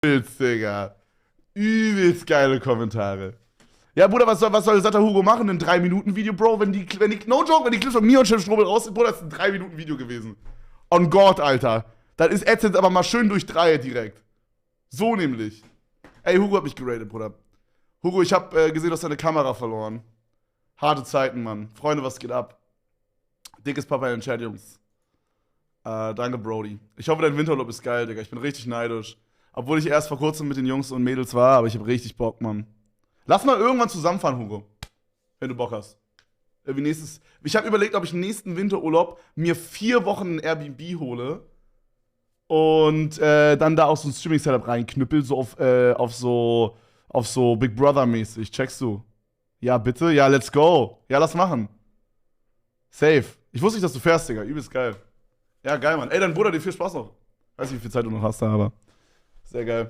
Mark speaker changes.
Speaker 1: Übelst, Digga. Übelst geile Kommentare. Ja, Bruder, was soll Satter Hugo machen? Ein 3-Minuten-Video, Bro? No joke, wenn die Clips von mir und Chef Strobel raus sind, Bruder, das ist ein 3-Minuten-Video gewesen. On God, Alter. Das ist AdSense aber mal schön durch 3 direkt. So nämlich. Ey, Hugo hat mich geratet, Bruder. Hugo, ich hab gesehen, du hast deine Kamera verloren. Harte Zeiten, Mann. Freunde, was geht ab? Dickes Papa in den Chat, Jungs. Danke, Brody. Ich hoffe, dein Winterurlaub ist geil, Digga. Ich bin richtig neidisch. Obwohl ich erst vor kurzem mit den Jungs und Mädels war, aber ich hab richtig Bock, Mann. Lass mal irgendwann zusammenfahren, Hugo. Wenn du Bock hast. Ich habe überlegt, ob ich nächsten Winterurlaub mir 4 Wochen ein Airbnb hole und dann da auch so ein Streaming-Setup reinknüppel, so auf so Big Brother-mäßig. Checkst du? Ja, bitte? Ja, let's go. Ja, lass machen. Safe. Ich wusste nicht, dass du fährst, Digga. Übelst geil. Ja, geil, Mann. Ey, dann Bruder, dir viel Spaß noch. Weiß nicht, wie viel Zeit du noch hast, aber sehr geil.